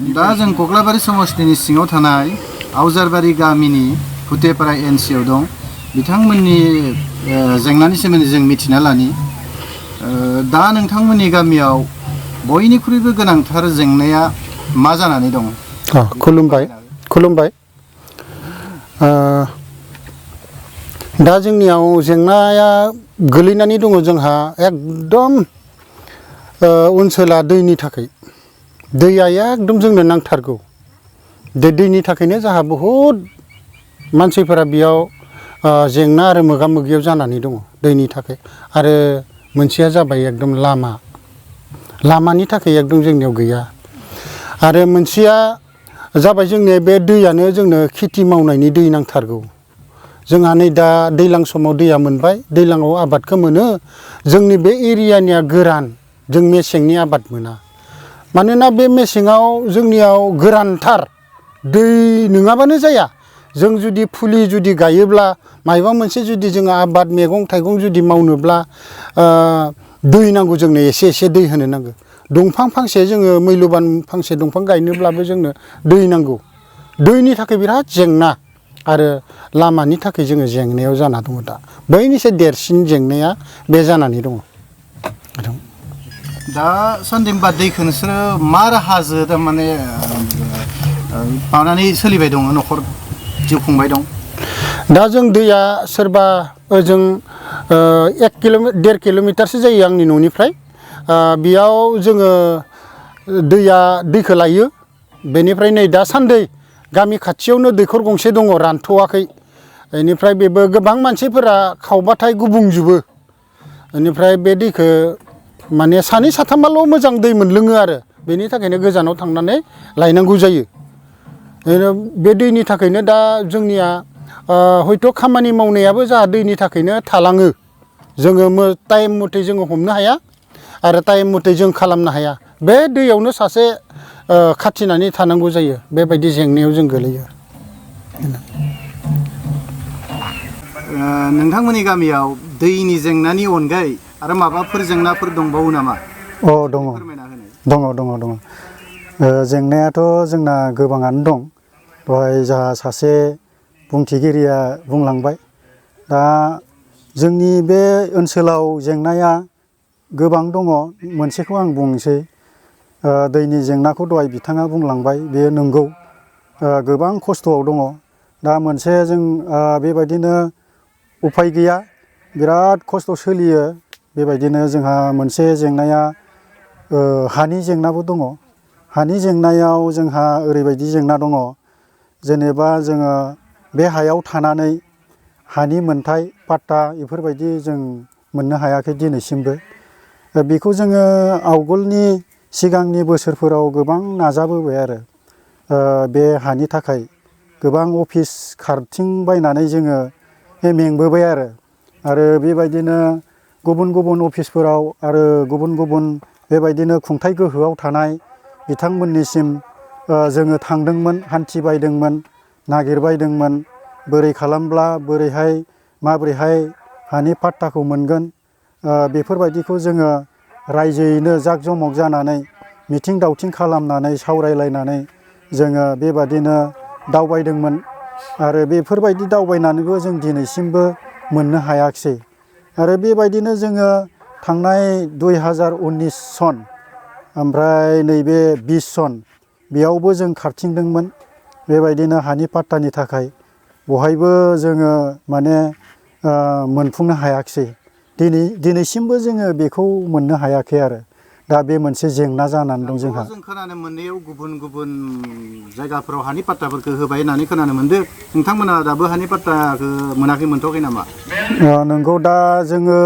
दा जों कक्लाबारि समस्थिनि सिङाव थानाय आवजारबारि गामिनि फुथेपारा एनसिआव दं। बिथांमोननि जेंनानि सोमोन्दै जों मिथिना लानि। दा नोंथांमोननि गामियाव बयनिख्रुइबो गोनांथार जेंनाया मा जानानै दं? खुलुमबाय। दा जोंनियाव जेंनाया गोलैनानै दङ जोंहा एकदम ओनसोला दैनि थाखाय। दैया एकदम जोंनो नांथारगौ। दैनि थाखायनो जोंहा बहुद मानसिफोरा बेयाव जेंना आरो मोगा मोगियाव जानानै दङ दैनि थाखाय। आरो मोनसेया जाबाय एकदम लामानि थाखाय एकदम जोंनियाव गैया। आरो मोनसेया जाबाय जोंनि बे दैयानो जोंनो खेथि मावनायनि दै नांथारगौ। जोंहा नै दा दैज्लां समाव दैया मोनबाय, दैज्लाङाव आबादखौ मोनो। जोंनि बे एरियानिया गोरान, जों मेसेंनि आबाद मोना। मानोना बे मेसेङाव जोंनियाव गोरानथार, दै नङाबानो जाया। जों जुदि फुलि जुदि गायोब्ला, माबा मोनसे जुदि जोङो आबाद मैगं थाइगं जुदि मावनोब्ला दै नांगौ, जोंनो एसे एसे दै होनो नांगौ। दंफां फांसे जोङो मैल'बान फांसे दंफां गायनोब्लाबो जोंनो दै नांगौ। दैनि थाखाय बिराद जेंना आरो लामानि थाखाय जोङो जेंनायाव जाना दङ दा। बैनिफ्राय देरसिन जेंनाया बे जानानै दङ। दासान्दि होनबा दैखौ नोंसोरो मा राहाजों थारमाने माबानानै सोलिबाय दङ, न'खर जिउ खुंबाय दं? दा जों दैया सोरबा ओजों 1 किल'मिटारसो जायो आंनि न'निफ्राय। बेयाव जोङो दैखौ लायो। बेनिफ्राय नै दासान्दि गामि खाथियावनो दैखर गंसे दङ, रानथ'वाखै। बेनिफ्राय बेबो गोबां मानसिफोरा खावबाथाय गुबुंजोबो। बेनिफ्राय बे दैखौ माने सानै साथामाल' मोजां दै मोनलोङो आरो। बेनि थाखायनो गोजानाव थांनानै लायनांगौ जायो। बे दैनि थाखायनो दा जोंनिया हयथ' खामानि मावनायाबो जोंहा दैनि थाखायनो थालाङो। जोङो टाइम मथे जोङो हमनो हाया आरो टाइम मथे जों खालामनो हाया। बे दैयावनो सासे खाथिनानै थानांगौ जायो। बेबायदि जेंनायाव जों गोलैयो। नोंथांमोननि गामियाव दैनि जेंनानि अनगायै आरो माबाफोर जेंनाफोर दंबावो नामा? दङ। जेंनायाथ' जोंना गोबाङानो दं। दहाय जोंहा सासे बुंथिगिरिया बुंलांबाय। दा जोंनि बे ओनसोलाव जेंनाया गोबां दङ। मोनसेखौ आं बुंनोसै। दैनि जेंनाखौ दहाय बिथाङा बुंलांबाय, बेयो नंगौ। गोबां खस्थ'आव दङ। दा मोनसे जों बेबायदिनो उफाय गैया, बिराद खस्थ' सोलियो। बेबायदिनो जोंहा मोनसे जेंनाया हानि जेंनाबो दङ। हानि जेंनायाव जोंहा ओरैबायदि जेंना दङ, जेनेबा जोङो बे हायाव थानानै हानि मोन्थाय पाट्टा बेफोरबायदि जों मोननो हायाखै दिनैसिमबो। बेखौ जोङो आवगोलनि सिगांनि बोसोरफोराव गोबां नाजाबोबाय आरो बे हानि थाखाय गोबां अफिस खारथिंबायनानै जोङो मेंबोबाय आरो बेबायदिनो गुबुन गुबुन अफिसफोराव आरो गुबुन गुबुन बेबायदिनो खुंथाइ गोहोआव थानाय बिथांमोननिसिम जोङो थांदोंमोन, हान्थिबायदोंमोन, नागिरबायदोंमोन। बोरै खालामब्ला माबोरैहाय हानि पाट्टाखौ मोनगोन, बेफोरबायदिखौ जोङो रायजोयैनो जाक जमक जानानै मिथिं दावथिं खालामनानै सावरायलायनानै जोङो बेबादिनो दावबायदोंमोन। आरो बेफोरबायदि दावबायनानैबो जों दिनैसिमबो मोननो हायाखिसै। आरो बेबायदिनो जोङो थांनाय 2019 सन ओमफ्राय नैबे 20 सन बेयावबो जों खारथिंदोंमोन बेबायदिनो हानि पाट्टानि थाखाय। बहायबो जोङो माने मोनफुंनो हायाखिसै। दिनैसिमबो जोङो बेखौ मोननो हायाखै आरो। दा बे मोनसे जेंना जानानै दं जोंहा। जों खोनानो मोननायाव गुबुन गुबुन जायगाफोराव हानि पाट्टाफोरखौ होबाय होननानै खोनानो मोनदों। नोंथांमोना दाबो हानि पाट्टाखौ मोनथ'वाखै नामा? नंगौ, दा जोङो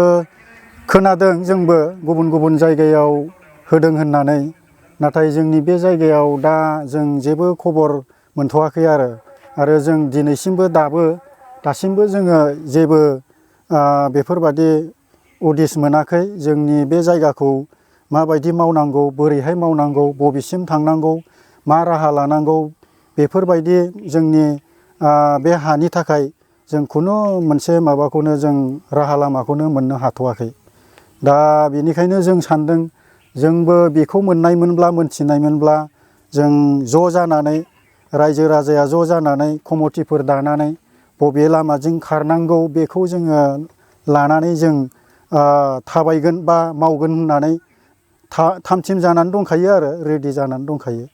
खोनादों जोंबो गुबुन गुबुन जायगायाव होदों होननानै। नाथाय जोंनि बे जायगायाव दा जों जेबो खबर मोनथ'वाखै आरो जों दिनैसिमबो दासिमबो जोङो जेबो बेफोरबादि उदिस मोनाखै। जोंनि बे जायगाखौ माबायदि मावनांगौ, बोरैहाय मावनांगौ, बबेसिम थांनांगौ, मा राहा लानांगौ, बेफोरबायदि जोंनि बे हानि थाखाय जों खुनु मोनसे माबाखौनो जों राहा लामाखौनो मोननो हाथ'वाखै। दा बेनिखायनो जों सानदों, जोंबो बेखौ मोननायमोनब्ला, मोनथिनायमोनब्ला जों ज' जानानै रायजो राजाया ज' जानानै कमिटिफोर दानानै बबे लामाजों खारनांगौ बेखौ जोङो लानानै जों थाबायगोन बा मावगोन होननानै थामथिम जानानै दंखायो आरो रेडि जानानै दंखायो।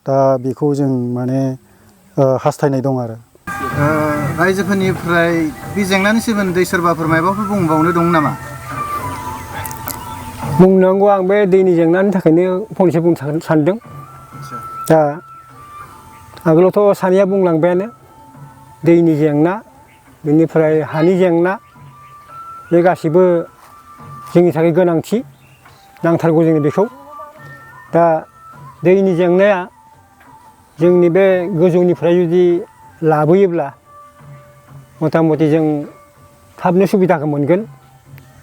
दा बेखौ जों माने हास्थायनाय दं आरो। रायजोफोरनिफ्राय बे जेंनानि सोमोन्दै सोरबाफोर माबाफोर बुंबावनो दं नामा? बुंनांगौ आं बे दैनि जेंनानि थाखायनो फंनैसो बुंनो सानदों। दा आगोलावथ' सानैया बुंलांबायानो दैनि जेंना बेनिफ्राय हानि जेंना बे गासिबो जोंनि थाखाय गोनांथि नांथारगौ जोंनो बेखौ। दा दैनि जेंनाया जोंनि बे गोजौनिफ्राय जुदि लाबोयोब्ला मथा मथि जों थाबनो सुबिदाखौ मोनगोन।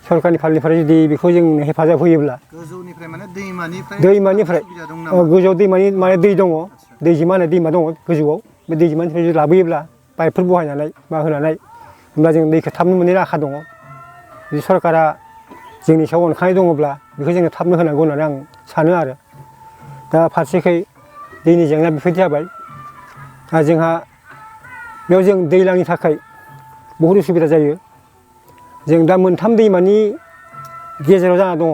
सरकारनि फालनिफ्राय जुदि बेखौ जों हेफाजाब होयोब्ला गोजौनिफ्राय माने दैमानिफ्राय सुबिदा दं नामा? गोजौआव दैमानि माने दै दङ, दैजिमा होननाय दैमा दङ गोजौआव। बे दैजिमानिफ्राय जुदि लाबोयोब्ला पाइपफोर बहायनानै बा होनानै होमब्ला जों दैखौ थाबनो मोननायनि आसा दङ। जुदि सरकारा जोंनि सायाव अनखांनाय दङब्ला बेखौ जोंनो थाबनो होनांगौ होननानै आं सानो आरो। दा फारसेखै दैनि जेंनाया बेफोरबायदि जाबाय। दा जोंहा बेयाव जों दैज्लांनि थाखाय बहुद उसुबिदा जायो। जों दा मोनथाम दैमानि गेजेराव जाना दङ।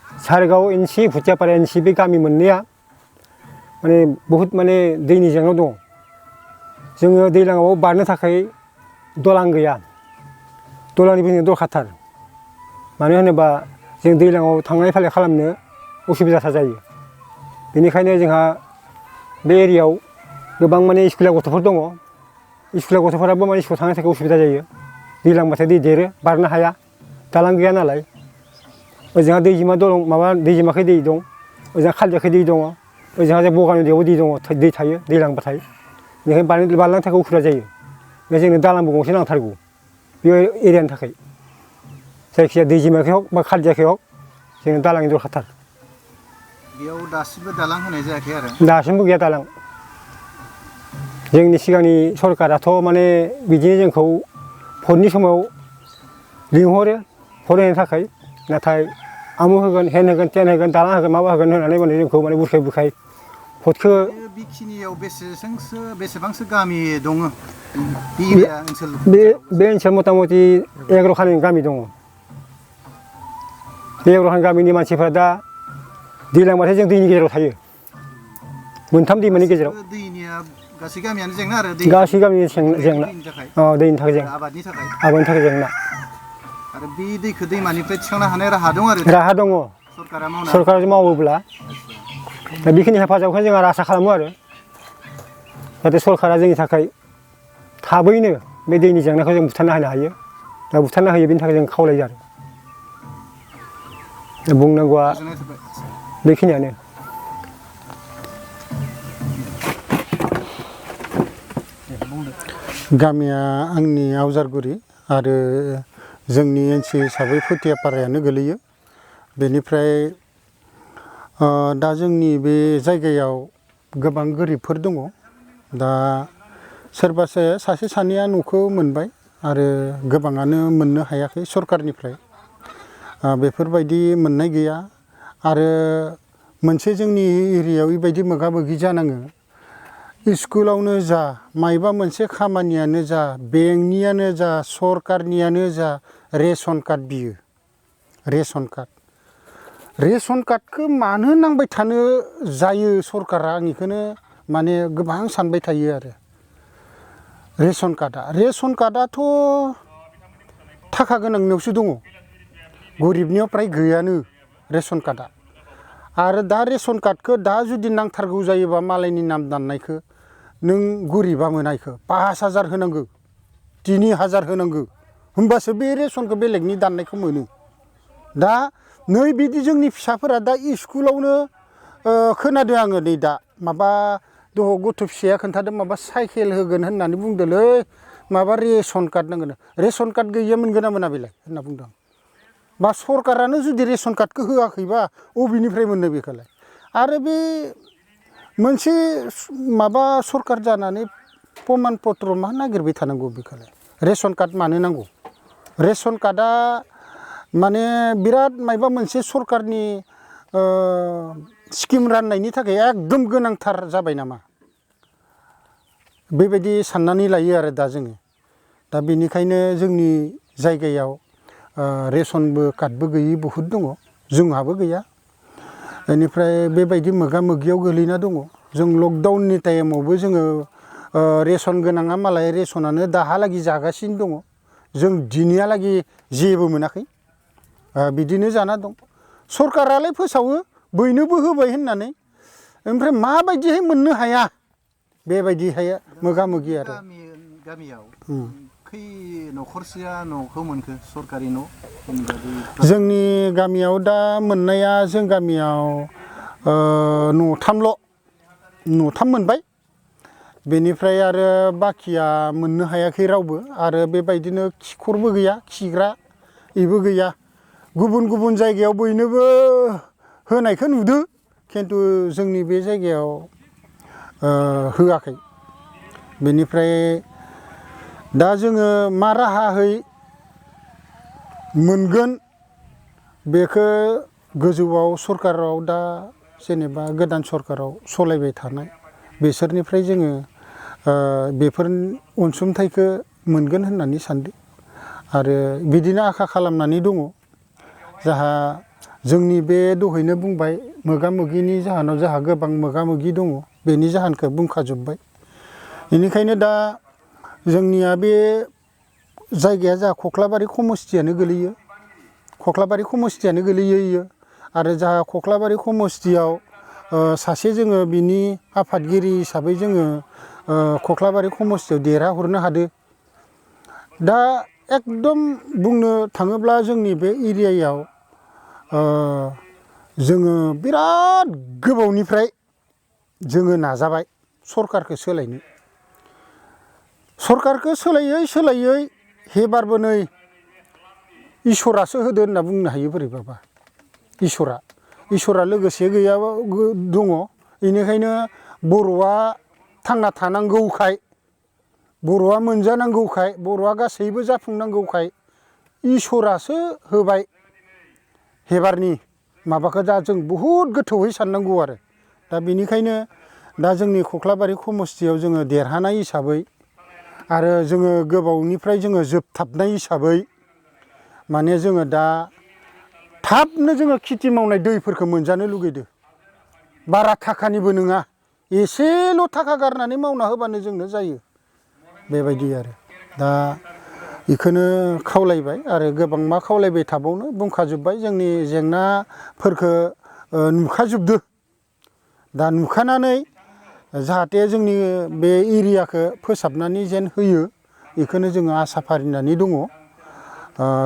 सारगाव एनसि भुथियापारा एनसि बे गामि मोननैया माने बहुद माने दैनि जेंनायाव दङ। जोङो दैज्लाङाव बारनो थाखाय दलां गैया। दलांनिबो जोंनो दरखारथार। मानो होनोबा जों दैज्लाङाव थांलाय फैलाय खालामनो उसुबिदाथार जायो। बेनिखायनो जोंहा बे एरियायाव गोबां माने स्कुलनि गथ'फोर दङ। स्कुलनि गथ'फोराबो माने स्कुलाव थांनो थाखाय उसुबिदा जायो। दैज्लांबाथाय दै देरो बारनो हाया, दालां गैया नालाय। ओजोंहा दैजिमा दं, माबा दैजिमाखै दै दं, ओजोंहा खालदियाखै दै दङ, ओजोंहा जों बगानदियावबो दै दङ, दै थायो दैज्लांबाथाय। बेनिखायनो बारलांनो थाखाय उसुबिदा जायो। ओमफ्राय जोंनो दालांबो गंसे नांथारगौ बे एरियानि थाखाय। जायखिजाया दैजिमाखै हक बा खालदियाखै हक जोंनो दालांनि दरखारथार। बेयाव दासिमबो दालां होनाय जायाखै आरो? दासिमबो गैया दालां। जोंनि सिगांनि सरकाराथ' माने बिदिनो जोंखौ भटनि समाव लिंहरो भट होनो थाखाय। नाथाय आमुक होगोन, हेन होगोन, तेन होगोन, दालां होगोन, माबा होगोन होननानै माने जोंखौ माने बुरखाय बुरखाय भटखौ। बेखिनियाव बेसेबांसो गामि दङ? बे ओनसोलाव मथा मथि 11 खान गामि दङ। बे 11 खान गामिनि मानसिफ्रा दा दैज्लांबाथाय जों दैनि गेजेराव थायो। मोनथाम दैमानि गेजेराव। गासै गामियानो जेंना आरो गासै गामिनि जेंना। दैनि थाखाय जेंना, आबादनि थाखाय जेंना। आरो बे दैखौ दैमानिफ्राय थिखांनो हानाय राहा दं आरो? राहा दङ। सरकारा मावोब्ला दा बेखिनि हेफाजाबखौ जों आरो आसा खालामो आरो। जाहाथे सरकारा जोंनि थाखाय थाबैनो बे दैनि जेंनाखौ जों बुथारना होनो हायो। दा बुथारना होयो बेनि थाखाय जों खावलायो आरो। बुंनांगौआ बेखिनियानो। गामिया आंनि आवजारगुरि आरो जोंनि ओनसोल हिसाबै भुथियापारायानो गोलैयो। बेनिफ्राय दा जोंनि बे जायगायाव गोबां गोरिबफोर दङ। दा सोरबा सासे सानैया न'खौ मोनबाय आरो गोबाङानो मोननो हायाखै सरकारनिफ्राय। बेफोरबायदि मोननाय गैया। आरो मोनसे जोंनि एरियायाव बेबायदि मोगा मोगि जानाङो। स्कुलावनो जा, मायबा मोनसे खामानियानो जा, बेंकनियानो जा, सरकारनियानो जा, रेसन कार्ड बियो। रेसन कार्डखौ मानो नांबाय थानो जायो सरकारा, आं बेखौनो माने गोबां सानबाय थायो आरो। रेसन कार्डआथ' थाखा गोनांनियावसो दङ। गरिबनियाव फ्राय गैयानो रेसन कार्डआ। आरो दा रेसन कार्डखौ दा जुदि नांथारगौ जायोबा मालायनि नाम दाननायखौ नों गरिबा मोना इखौ 5,000 होनांगौ, 3,000 होनांगौ, होमबासो बे रेसनखौ बेलेगनि दाननायखौ मोनो। दा नै बिदि जोंनि फिसाफोरा दा स्कुलावनो खोनादों आङो नै दा माबा दह गथ' फिसाया खोन्थादों माबा साइकेल होगोन होननानै बुंदोंलै, माबा रेसन कार्ड नांगोन। रेसन कार्ड गैयिया मोनगोन ना मोना बेलाय होनना बुंदों। बा सरकारानो जुदि रेसन कार्डखौ होआखैबा अबेनिफ्राय मोननो बेखौलाय? आरो बे मोनसे माबा सरकार जानानै प्रमान पत्र मा नागिरबाय थानांगौ बेखौलाय? रेसन कार्ड मानो नांगौ? रेसन कार्डआ माने बिराद मायबा मोनसे सरकारनि स्किम राननायनि थाखाय एकदम गोनांथार जाबाय नामा बेबायदि साननानै लायो आरो दा जोङो दा बेनिखायनो जोंनि जायगायाव रेशनबो कार्डबो गैयि बहुद दङ जोंहाबो गैया बेनिफ्राय बेबायदि मोगा मोगियाव गोलैना दङ जों लकडाउननि टाइमावबो जोङो रेशन गोनाङा मालाय रेशनानो दाहालागि जागासिनो दङ जों दिनैहालागि जेबो मोनाखै बिदिनो जाना दं सरकारालाय फोसावो बयनोबो होबाय होननानै ओमफ्राय माबायदिहाय मोननो हाया बेबायदिहाय मोगा मोगि आरो गामियाव खै न'खरसेया न'खौ मोनखो सरकारि न' जोंनि गामियाव दा मोननाया जों गामियाव न'थाम मोनबाय बेनिफ्राय आरो बाखिया मोननो हायाखै रावबो आरो बेबायदिनो खिखरबो गैया खिग्रा बेबो गैया गुबुन गुबुन जायगायाव बयनोबो होनायखौ नुदों खिन्थु जोंनि बे जायगायाव होआखै बेनिफ्राय दा जोङो मा राहायै मोनगोन बेखौ गोजौआव सरकाराव दा जेनेबा गोदान सरकाराव सालायबाय थानाय बिसोरनिफ्राय जोङो बेफोर अनसुंथाइखौ मोनगोन होननानै सानदों आरो बिदिनो आखा खालामनानै दङ जाहा जोंनि बे दहायनो बुंबाय मोगा मोगिनि जाहोनाव जाहा गोबां मोगा मोगि दङ बेनि जाहोनखौ बुंखाजोब्बाय बेनिखायनो दा जोंनिया बे जायगाया जाहा खख्लाबारि समस्थियानो गोलैयो खख्लाबारि समस्थियानो गोलैयो आरो जाहा खख्लाबारि समस्थियाव सासे जोङो बिनि आफादगिरि हिसाबै जोङो खख्लाबारि समस्थियाव देरहाहरनो हादों दा एकदम बुंनो थाङोब्ला जोंनि बे एरियायाव जोङो बिराद गोबावनिफ्राय जोङो नाजाबाय सरकारखौ सोलायनो सरकारखौ सोलायै हेबारबो नै इसोरासो होदो होनना बुंनो हायो बोरैबाबा इसोरा लोगोसे गैयाबा दङ बेनिखायनो बर'आ थांना थानांगौखाय बर'आ मोनजानांगौखाय बर'आ गासैबो जाफुंनांगौखाय इसोरासो होबाय हेबारनि माबाखौ दा जों बहुद गोथौयै साननांगौ आरो दा बेनिखायनो दा जोंनि खख्लाबारि समस्थियाव जोङो देरहानाय हिसाबै आरो जोङो गोबावनिफ्राय जोङो जोबथाबनाय हिसाबै माने जोङो दा थाबनो जोङो खेथि मावनाय दैफोरखौ मोनजानो लुगैदों बारा थाखानिबो नङा एसेल' थाखा गारनानै मावना होबानो जोंनो जायो बेबायदि आरो दा बेखौनो खावलायबाय आरो गोबां मा खावलायबाय थाबावनो बुंखाजोब्बाय जोंनि जेंनाफोरखौ नुखाजोबदो दा नुखानानै जाहाथे जोंनि बे एरियाखौ फोसाबनानै जेन होयो बेखौनो जोङो आसा फारिनानै दङ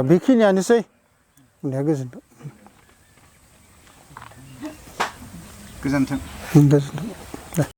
बेखिनियानोसै गोजोन्थों। गोजोन्थों।